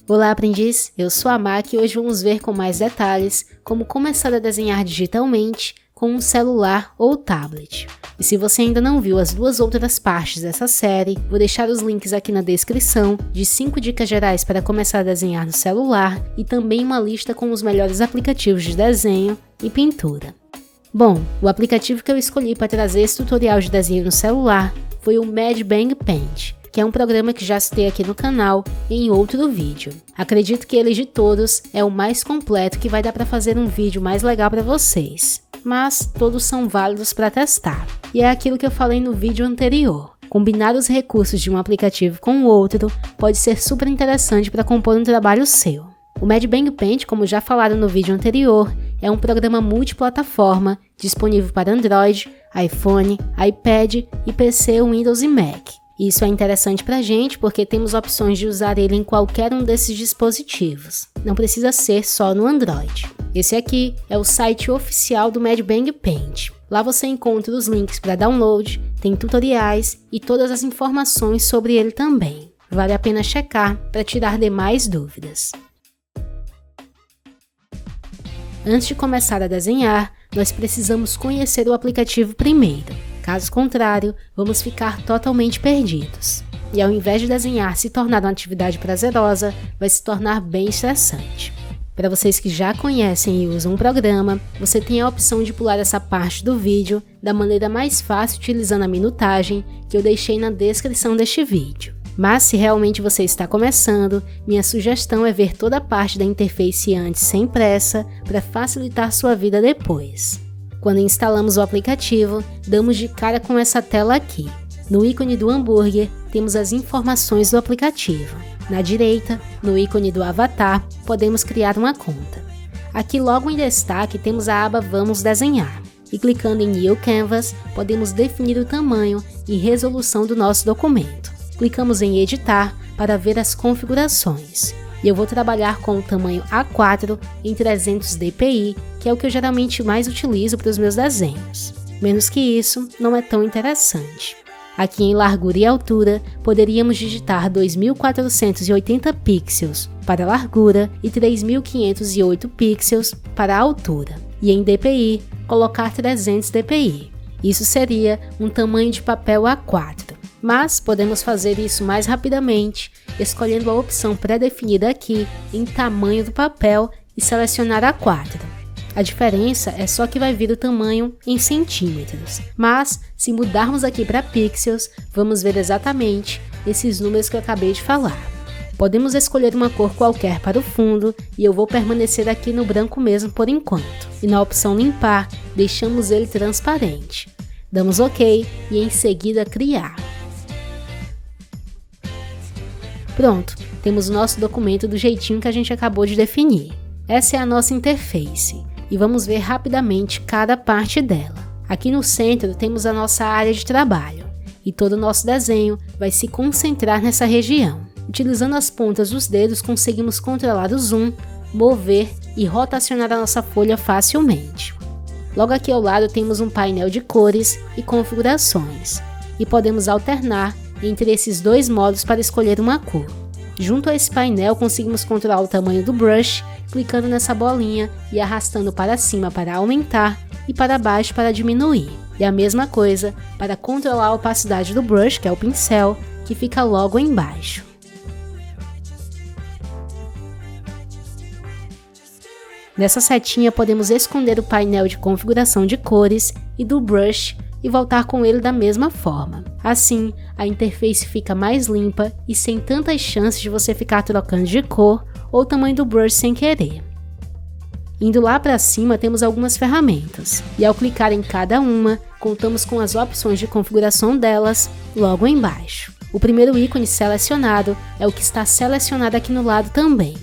Olá, aprendiz! Eu sou a Mac e hoje vamos ver com mais detalhes como começar a desenhar digitalmente com um celular ou tablet. E se você ainda não viu as duas outras partes dessa série, vou deixar os links aqui na descrição de 5 dicas gerais para começar a desenhar no celular e também uma lista com os melhores aplicativos de desenho e pintura. Bom, o aplicativo que eu escolhi para trazer esse tutorial de desenho no celular foi o Mad Bang Paint, que é um programa que já citei aqui no canal em outro vídeo. Acredito que ele de todos é o mais completo que vai dar para fazer um vídeo mais legal para vocês, mas todos são válidos para testar. E é aquilo que eu falei no vídeo anterior. Combinar os recursos de um aplicativo com o outro pode ser super interessante para compor um trabalho seu. O Mad Bang Paint, como já falaram no vídeo anterior, é um programa multiplataforma disponível para Android, iPhone, iPad e PC, Windows e Mac. Isso é interessante pra gente porque temos opções de usar ele em qualquer um desses dispositivos. Não precisa ser só no Android. Esse aqui é o site oficial do Mad Bang Paint. Lá você encontra os links para download, tem tutoriais e todas as informações sobre ele também. Vale a pena checar para tirar demais dúvidas. Antes de começar a desenhar, nós precisamos conhecer o aplicativo primeiro. Caso contrário, vamos ficar totalmente perdidos. E ao invés de desenhar se tornar uma atividade prazerosa, vai se tornar bem estressante. Para vocês que já conhecem e usam o programa, você tem a opção de pular essa parte do vídeo da maneira mais fácil utilizando a minutagem que eu deixei na descrição deste vídeo. Mas se realmente você está começando, minha sugestão é ver toda a parte da interface antes sem pressa para facilitar sua vida depois. Quando instalamos o aplicativo, damos de cara com essa tela aqui. No ícone do hambúrguer, temos as informações do aplicativo. Na direita, no ícone do avatar, podemos criar uma conta. Aqui logo em destaque temos a aba Vamos Desenhar. E clicando em New Canvas, podemos definir o tamanho e resolução do nosso documento. Clicamos em Editar para ver as configurações. E eu vou trabalhar com o tamanho A4 em 300 dpi, que é o que eu geralmente mais utilizo para os meus desenhos. Menos que isso, não é tão interessante. Aqui em largura e altura, poderíamos digitar 2480 pixels para a largura e 3508 pixels para a altura. E em dpi, colocar 300 dpi. Isso seria um tamanho de papel A4. Mas podemos fazer isso mais rapidamente, escolhendo a opção pré-definida aqui em tamanho do papel e selecionar A4. A diferença é só que vai vir o tamanho em centímetros, mas se mudarmos aqui para pixels, vamos ver exatamente esses números que eu acabei de falar. Podemos escolher uma cor qualquer para o fundo e eu vou permanecer aqui no branco mesmo por enquanto. E na opção limpar, deixamos ele transparente. Damos OK e em seguida criar. Pronto, temos o nosso documento do jeitinho que a gente acabou de definir. Essa é a nossa interface e vamos ver rapidamente cada parte dela. Aqui no centro temos a nossa área de trabalho e todo o nosso desenho vai se concentrar nessa região. Utilizando as pontas dos dedos conseguimos controlar o zoom, mover e rotacionar a nossa folha facilmente. Logo aqui ao lado temos um painel de cores e configurações e podemos alternar entre esses dois modos para escolher uma cor. Junto a esse painel conseguimos controlar o tamanho do brush, clicando nessa bolinha e arrastando para cima para aumentar e para baixo para diminuir. E a mesma coisa para controlar a opacidade do brush, que é o pincel, que fica logo embaixo. Nessa setinha podemos esconder o painel de configuração de cores e do brush e voltar com ele da mesma forma. Assim, a interface fica mais limpa e sem tantas chances de você ficar trocando de cor ou tamanho do brush sem querer. Indo lá para cima temos algumas ferramentas, e ao clicar em cada uma, contamos com as opções de configuração delas logo embaixo. O primeiro ícone selecionado é o que está selecionado aqui no lado também,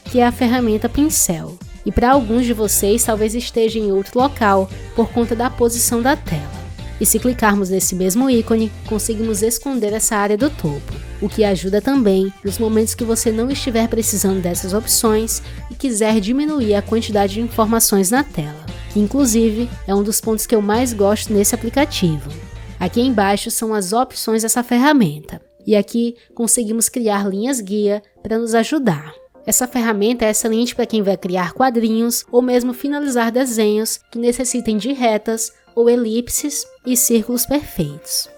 que é a ferramenta pincel. E para alguns de vocês talvez esteja em outro local por conta da posição da tela. E se clicarmos nesse mesmo ícone, conseguimos esconder essa área do topo, o que ajuda também nos momentos que você não estiver precisando dessas opções e quiser diminuir a quantidade de informações na tela, que inclusive é um dos pontos que eu mais gosto nesse aplicativo. Aqui embaixo são as opções dessa ferramenta, e aqui conseguimos criar linhas guia para nos ajudar. Essa ferramenta é excelente para quem vai criar quadrinhos ou mesmo finalizar desenhos que necessitem de retas ou elipses e círculos perfeitos.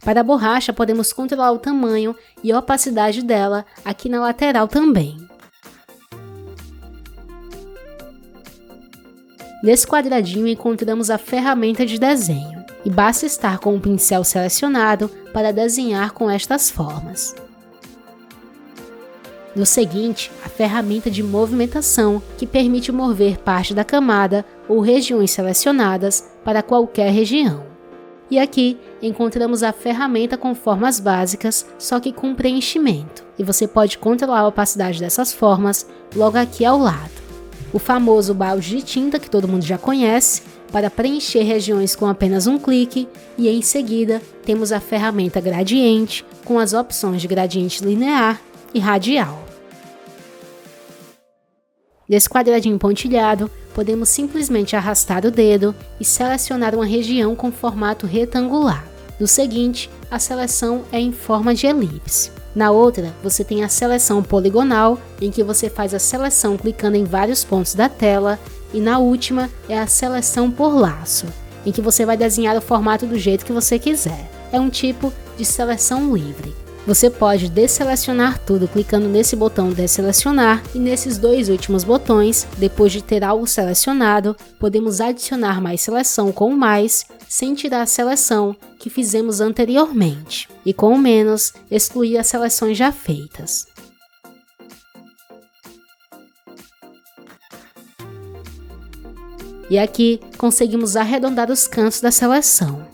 Para a borracha, podemos controlar o tamanho e a opacidade dela aqui na lateral também. Nesse quadradinho encontramos a ferramenta de desenho, e basta estar com o pincel selecionado para desenhar com estas formas. No seguinte, a ferramenta de movimentação, que permite mover parte da camada ou regiões selecionadas para qualquer região. E aqui encontramos a ferramenta com formas básicas, só que com preenchimento, e você pode controlar a opacidade dessas formas logo aqui ao lado. O famoso balde de tinta que todo mundo já conhece, para preencher regiões com apenas um clique, e em seguida temos a ferramenta gradiente, com as opções de gradiente linear e radial. Nesse quadradinho pontilhado, podemos simplesmente arrastar o dedo e selecionar uma região com formato retangular. No seguinte, a seleção é em forma de elipse. Na outra, você tem a seleção poligonal, em que você faz a seleção clicando em vários pontos da tela, e na última é a seleção por laço, em que você vai desenhar o formato do jeito que você quiser. É um tipo de seleção livre. Você pode desselecionar tudo clicando nesse botão desselecionar, e nesses dois últimos botões, depois de ter algo selecionado, podemos adicionar mais seleção com o mais, sem tirar a seleção que fizemos anteriormente, e com o menos, excluir as seleções já feitas. E aqui conseguimos arredondar os cantos da seleção.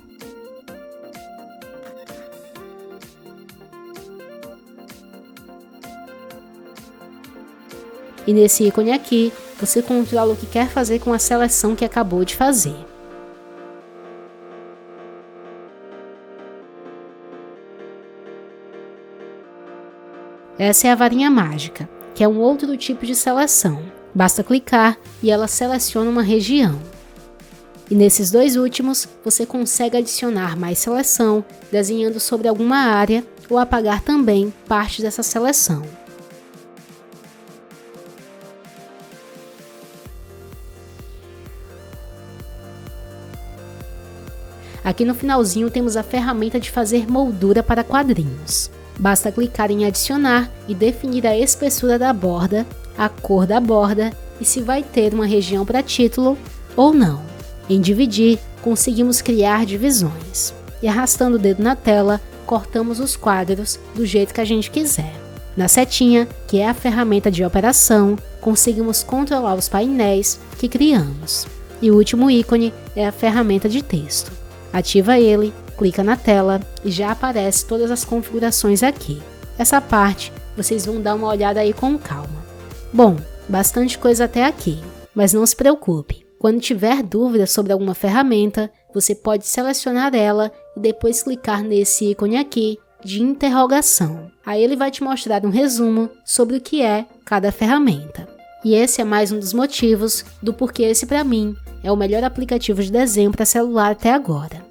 E nesse ícone aqui, você controla o que quer fazer com a seleção que acabou de fazer. Essa é a varinha mágica, que é um outro tipo de seleção. Basta clicar e ela seleciona uma região. E nesses dois últimos, você consegue adicionar mais seleção, desenhando sobre alguma área ou apagar também parte dessa seleção. Aqui no finalzinho temos a ferramenta de fazer moldura para quadrinhos. Basta clicar em adicionar e definir a espessura da borda, a cor da borda e se vai ter uma região para título ou não. Em dividir, conseguimos criar divisões. E arrastando o dedo na tela, cortamos os quadros do jeito que a gente quiser. Na setinha, que é a ferramenta de operação, conseguimos controlar os painéis que criamos. E o último ícone é a ferramenta de texto. Ativa ele, clica na tela e já aparece todas as configurações aqui. Essa parte vocês vão dar uma olhada aí com calma. Bom, bastante coisa até aqui, mas não se preocupe. Quando tiver dúvidas sobre alguma ferramenta, você pode selecionar ela e depois clicar nesse ícone aqui de interrogação. Aí ele vai te mostrar um resumo sobre o que é cada ferramenta. E esse é mais um dos motivos do porquê esse para mim é o melhor aplicativo de desenho para celular até agora.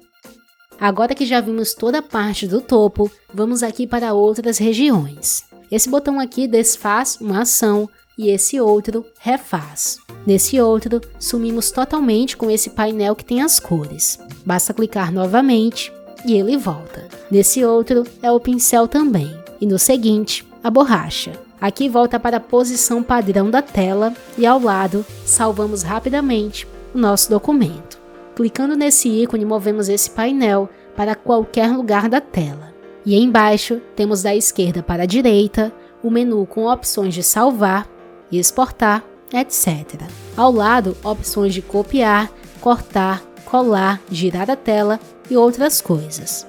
Agora que já vimos toda a parte do topo, vamos aqui para outras regiões. Esse botão aqui desfaz uma ação e esse outro refaz. Nesse outro, sumimos totalmente com esse painel que tem as cores. Basta clicar novamente e ele volta. Nesse outro é o pincel também. E no seguinte, a borracha. Aqui volta para a posição padrão da tela e ao lado salvamos rapidamente o nosso documento. Clicando nesse ícone, movemos esse painel para qualquer lugar da tela. E embaixo, temos da esquerda para a direita, o menu com opções de salvar, exportar, etc. Ao lado, opções de copiar, cortar, colar, girar a tela e outras coisas.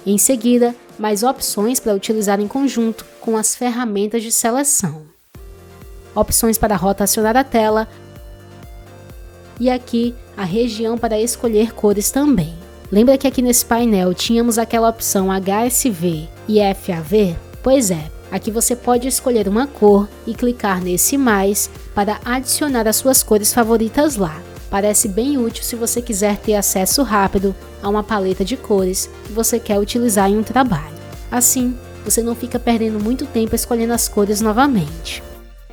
Em seguida, mais opções para utilizar em conjunto com as ferramentas de seleção. Opções para rotacionar a tela e aqui a região para escolher cores também. Lembra que aqui nesse painel tínhamos aquela opção HSV e FAV? Pois é, Aqui você pode escolher uma cor e clicar nesse mais para adicionar as suas cores favoritas lá. Parece bem útil se você quiser ter acesso rápido a uma paleta de cores que você quer utilizar em um trabalho. Assim, você não fica perdendo muito tempo escolhendo as cores novamente.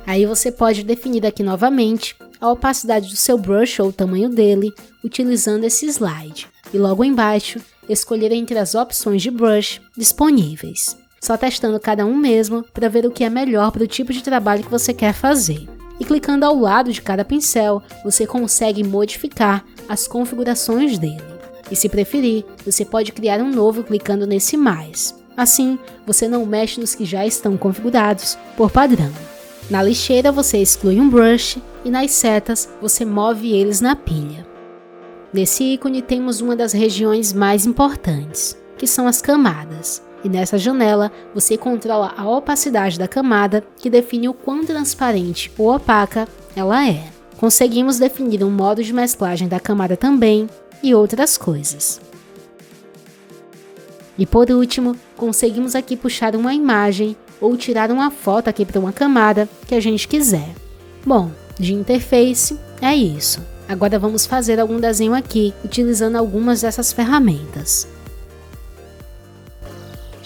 Aí você pode definir aqui novamente a opacidade do seu brush ou o tamanho dele, utilizando esse slide. E logo embaixo, escolher entre as opções de brush disponíveis. Só testando cada um mesmo para ver o que é melhor para o tipo de trabalho que você quer fazer. E clicando ao lado de cada pincel, você consegue modificar as configurações dele. E se preferir, você pode criar um novo clicando nesse mais. Assim, você não mexe nos que já estão configurados por padrão. Na lixeira você exclui um brush e nas setas você move eles na pilha. Nesse ícone temos uma das regiões mais importantes, que são as camadas. E nessa janela você controla a opacidade da camada, que define o quão transparente ou opaca ela é. Conseguimos definir um modo de mesclagem da camada também e outras coisas. E por último, conseguimos aqui puxar uma imagem ou tirar uma foto aqui para uma camada que a gente quiser. Bom, de interface é isso. Agora vamos fazer algum desenho aqui utilizando algumas dessas ferramentas.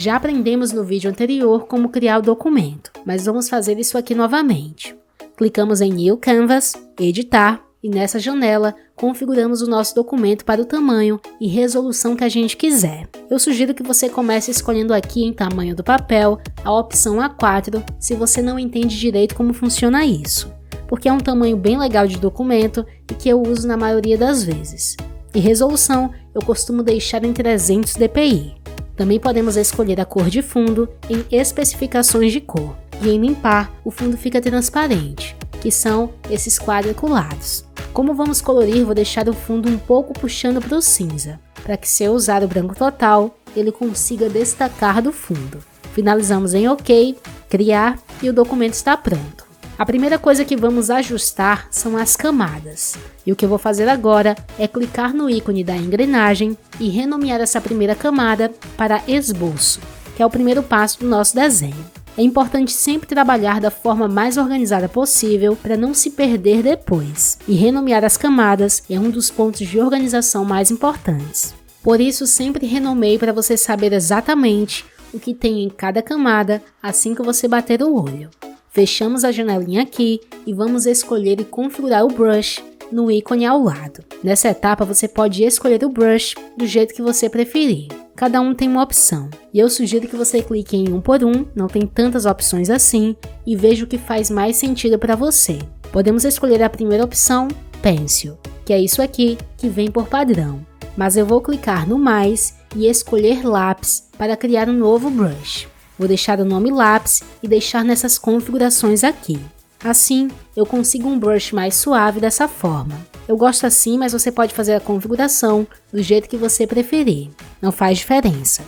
Já aprendemos no vídeo anterior como criar o documento, mas vamos fazer isso aqui novamente. Clicamos em New Canvas, Editar, e nessa janela configuramos o nosso documento para o tamanho e resolução que a gente quiser. Eu sugiro que você comece escolhendo aqui em tamanho do papel a opção A4 se você não entende direito como funciona isso, porque é um tamanho bem legal de documento e que eu uso na maioria das vezes. E resolução eu costumo deixar em 300 dpi. Também podemos escolher a cor de fundo em especificações de cor, e em limpar o fundo fica transparente, que são esses quadriculados. Como vamos colorir, vou deixar o fundo um pouco puxando para o cinza, para que se eu usar o branco total, ele consiga destacar do fundo. Finalizamos em OK, criar e o documento está pronto. A primeira coisa que vamos ajustar são as camadas, e o que eu vou fazer agora é clicar no ícone da engrenagem e renomear essa primeira camada para esboço, que é o primeiro passo do nosso desenho. É importante sempre trabalhar da forma mais organizada possível para não se perder depois, e renomear as camadas é um dos pontos de organização mais importantes. Por isso, sempre renomeie para você saber exatamente o que tem em cada camada assim que você bater o olho. Fechamos a janelinha aqui e vamos escolher e configurar o brush no ícone ao lado. Nessa etapa você pode escolher o brush do jeito que você preferir. Cada um tem uma opção, e eu sugiro que você clique em um por um, não tem tantas opções assim, e veja o que faz mais sentido para você. Podemos escolher a primeira opção, Pencil, que é isso aqui que vem por padrão, mas eu vou clicar no mais e escolher Lápis para criar um novo brush. Vou deixar o nome Lápis e deixar nessas configurações aqui. Assim, eu consigo um brush mais suave dessa forma. Eu gosto assim, mas você pode fazer a configuração do jeito que você preferir. Não faz diferença.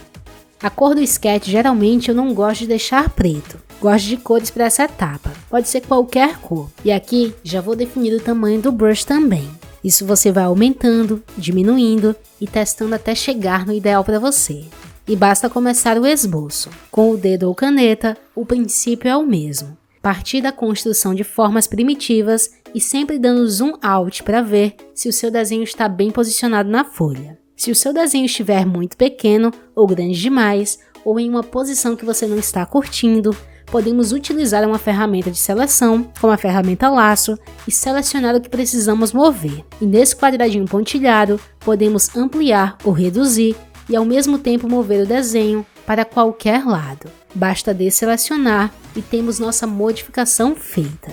A cor do sketch geralmente eu não gosto de deixar preto. Gosto de cores para essa etapa. Pode ser qualquer cor. E aqui já vou definir o tamanho do brush também. Isso você vai aumentando, diminuindo e testando até chegar no ideal para você. E basta começar o esboço. Com o dedo ou caneta, o princípio é o mesmo. Partir da construção de formas primitivas e sempre dando zoom out para ver se o seu desenho está bem posicionado na folha. Se o seu desenho estiver muito pequeno ou grande demais, ou em uma posição que você não está curtindo, podemos utilizar uma ferramenta de seleção, como a ferramenta laço, e selecionar o que precisamos mover. E nesse quadradinho pontilhado, podemos ampliar ou reduzir e ao mesmo tempo mover o desenho para qualquer lado. Basta desselecionar e temos nossa modificação feita.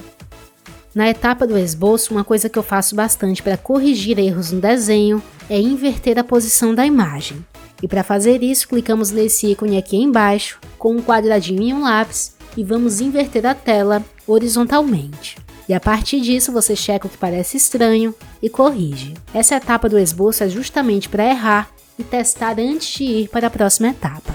Na etapa do esboço, uma coisa que eu faço bastante para corrigir erros no desenho é inverter a posição da imagem. E para fazer isso, clicamos nesse ícone aqui embaixo, com um quadradinho e um lápis, e vamos inverter a tela horizontalmente. E a partir disso, você checa o que parece estranho e corrige. Essa etapa do esboço é justamente para errar e testar antes de ir para a próxima etapa.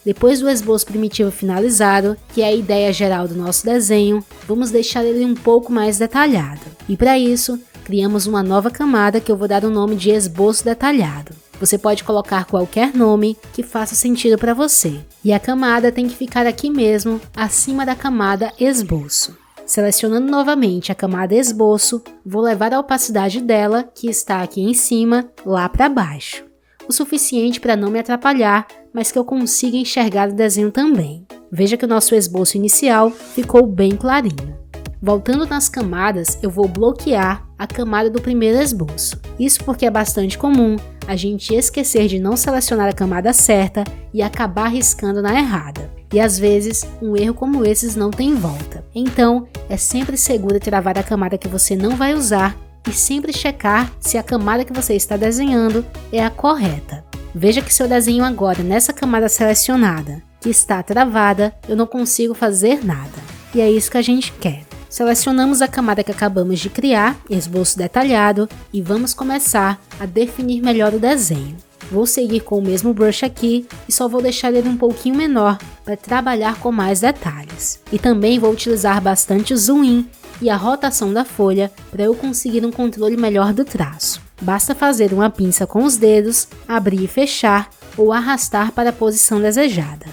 Depois do esboço primitivo finalizado, que é a ideia geral do nosso desenho, vamos deixar ele um pouco mais detalhado. E para isso, criamos uma nova camada que eu vou dar o nome de esboço detalhado. Você pode colocar qualquer nome que faça sentido para você. E a camada tem que ficar aqui mesmo, acima da camada esboço. Selecionando novamente a camada esboço, vou levar a opacidade dela, que está aqui em cima, lá para baixo. O suficiente para não me atrapalhar, mas que eu consiga enxergar o desenho também. Veja que o nosso esboço inicial ficou bem clarinho. Voltando nas camadas, eu vou bloquear a camada do primeiro esboço. Isso porque é bastante comum a gente esquecer de não selecionar a camada certa e acabar riscando na errada. E às vezes, um erro como esses não tem volta. Então, é sempre seguro travar a camada que você não vai usar e sempre checar se a camada que você está desenhando é a correta. Veja que se eu desenho agora nessa camada selecionada, que está travada, eu não consigo fazer nada. E é isso que a gente quer. Selecionamos a camada que acabamos de criar, esboço detalhado, e vamos começar a definir melhor o desenho. Vou seguir com o mesmo brush aqui e só vou deixar ele um pouquinho menor para trabalhar com mais detalhes. E também vou utilizar bastante o zoom in e a rotação da folha para eu conseguir um controle melhor do traço. Basta fazer uma pinça com os dedos, abrir e fechar ou arrastar para a posição desejada.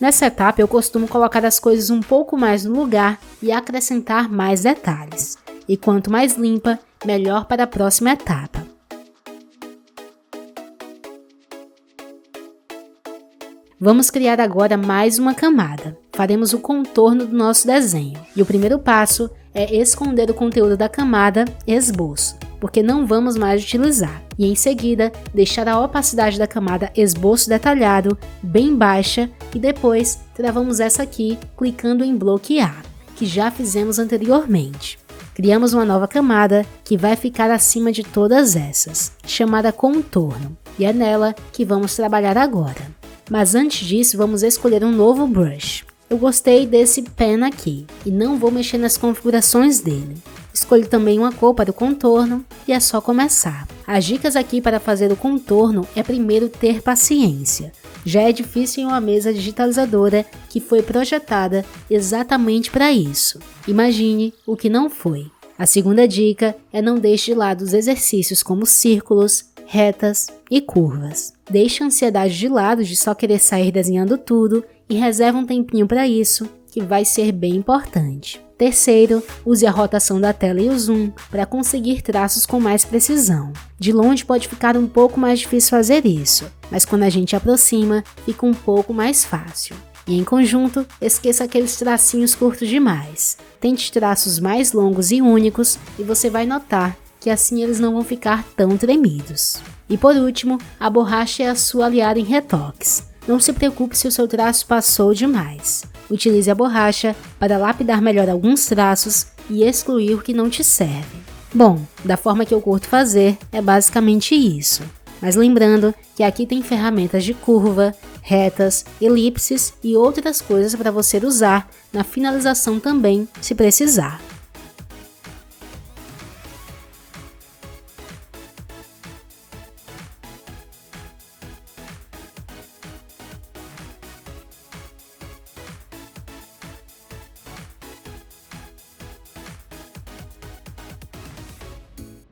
Nessa etapa eu costumo colocar as coisas um pouco mais no lugar e acrescentar mais detalhes. E quanto mais limpa, melhor para a próxima etapa. Vamos criar agora mais uma camada. Faremos o contorno do nosso desenho. E o primeiro passo é esconder o conteúdo da camada esboço, porque não vamos mais utilizar. E em seguida, deixar a opacidade da camada esboço detalhado bem baixa e depois travamos essa aqui clicando em bloquear, que já fizemos anteriormente. Criamos uma nova camada que vai ficar acima de todas essas, chamada contorno, e é nela que vamos trabalhar agora. Mas antes disso, vamos escolher um novo brush. Eu gostei desse pen aqui e não vou mexer nas configurações dele. Escolho também uma cor para o contorno e é só começar. As dicas aqui para fazer o contorno é primeiro ter paciência. Já é difícil em uma mesa digitalizadora que foi projetada exatamente para isso. Imagine o que não foi. A segunda dica é não deixe de lado os exercícios como círculos, retas e curvas. Deixe a ansiedade de lado de só querer sair desenhando tudo e reserve um tempinho para isso, que vai ser bem importante. Terceiro, use a rotação da tela e o zoom para conseguir traços com mais precisão. De longe pode ficar um pouco mais difícil fazer isso, mas quando a gente aproxima, fica um pouco mais fácil. E em conjunto, esqueça aqueles tracinhos curtos demais. Tente traços mais longos e únicos e você vai notar que assim eles não vão ficar tão tremidos. E por último, a borracha é a sua aliada em retoques. Não se preocupe se o seu traço passou demais. Utilize a borracha para lapidar melhor alguns traços e excluir o que não te serve. Bom, da forma que eu curto fazer, é basicamente isso. Mas lembrando que aqui tem ferramentas de curva, retas, elipses e outras coisas para você usar na finalização também, se precisar.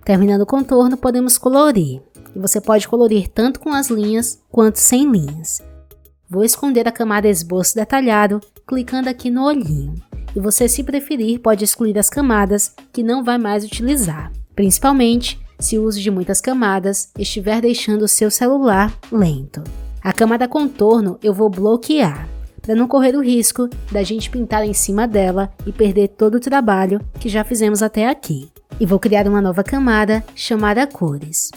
Terminando o contorno, podemos colorir. E você pode colorir tanto com as linhas quanto sem linhas. Vou esconder a camada esboço detalhado, clicando aqui no olhinho. E você, se preferir, pode excluir as camadas que não vai mais utilizar. Principalmente se o uso de muitas camadas estiver deixando o seu celular lento. A camada contorno eu vou bloquear, para não correr o risco da gente pintar em cima dela e perder todo o trabalho que já fizemos até aqui. E vou criar uma nova camada chamada cores.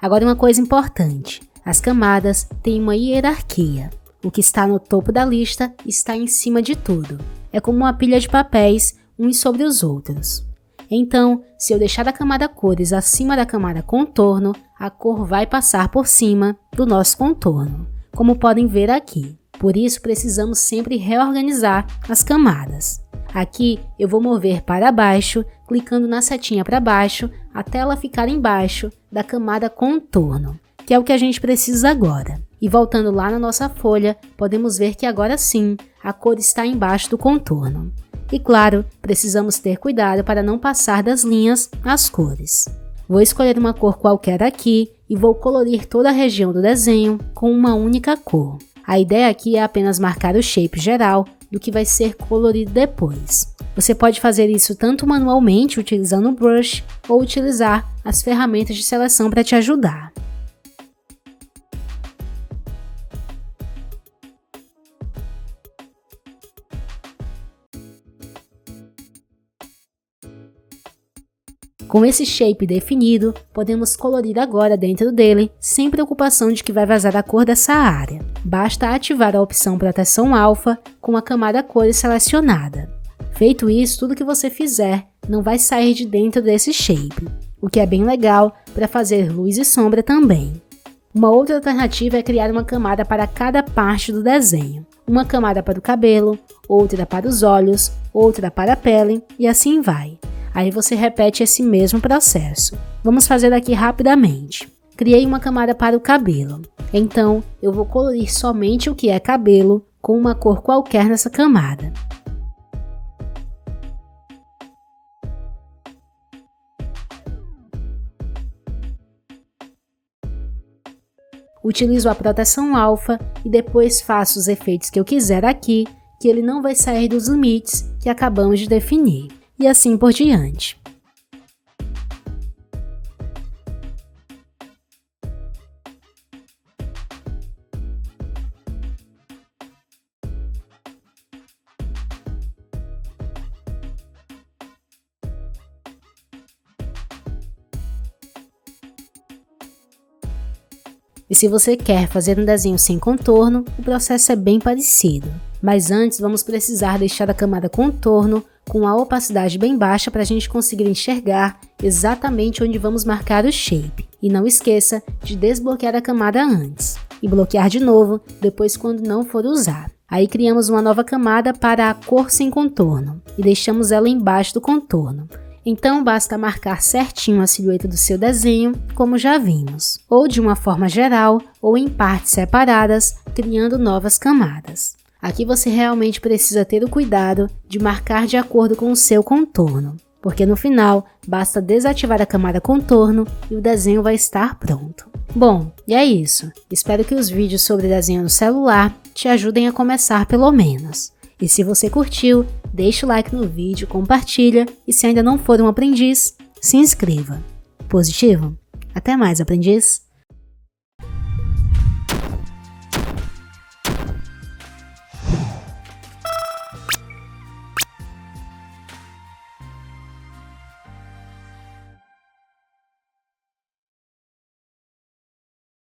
Agora uma coisa importante, as camadas têm uma hierarquia. O que está no topo da lista está em cima de tudo. É como uma pilha de papéis, uns sobre os outros. Então, se eu deixar a camada cores acima da camada contorno, a cor vai passar por cima do nosso contorno, como podem ver aqui. Por isso, precisamos sempre reorganizar as camadas. Aqui eu vou mover para baixo, clicando na setinha para baixo, até ela ficar embaixo da camada contorno, que é o que a gente precisa agora. E voltando lá na nossa folha, podemos ver que agora sim, a cor está embaixo do contorno. E claro, precisamos ter cuidado para não passar das linhas as cores. Vou escolher uma cor qualquer aqui e vou colorir toda a região do desenho com uma única cor. A ideia aqui é apenas marcar o shape geral do que vai ser colorido depois. Você pode fazer isso tanto manualmente utilizando o brush ou utilizar as ferramentas de seleção para te ajudar. Com esse shape definido, podemos colorir agora dentro dele, sem preocupação de que vai vazar a cor dessa área. Basta ativar a opção Proteção Alpha com a camada Cores selecionada. Feito isso, tudo que você fizer não vai sair de dentro desse shape, o que é bem legal para fazer luz e sombra também. Uma outra alternativa é criar uma camada para cada parte do desenho. Uma camada para o cabelo, outra para os olhos, outra para a pele e assim vai. Aí você repete esse mesmo processo. Vamos fazer aqui rapidamente. Criei uma camada para o cabelo. Então, eu vou colorir somente o que é cabelo com uma cor qualquer nessa camada. Utilizo a proteção alfa e depois faço os efeitos que eu quiser aqui, que ele não vai sair dos limites que acabamos de definir. E assim por diante. E se você quer fazer um desenho sem contorno, o processo é bem parecido. Mas antes vamos precisar deixar a camada contorno com a opacidade bem baixa para a gente conseguir enxergar exatamente onde vamos marcar o shape. E não esqueça de desbloquear a camada antes e bloquear de novo depois quando não for usar. Aí criamos uma nova camada para a cor sem contorno e deixamos ela embaixo do contorno. Então basta marcar certinho a silhueta do seu desenho, como já vimos, ou de uma forma geral ou em partes separadas, criando novas camadas. Aqui você realmente precisa ter o cuidado de marcar de acordo com o seu contorno, porque no final basta desativar a camada contorno e o desenho vai estar pronto. Bom, e é isso. Espero que os vídeos sobre desenho no celular te ajudem a começar pelo menos. E se você curtiu, deixa o like no vídeo, compartilha e se ainda não for um aprendiz, se inscreva. Positivo? Até mais, aprendiz!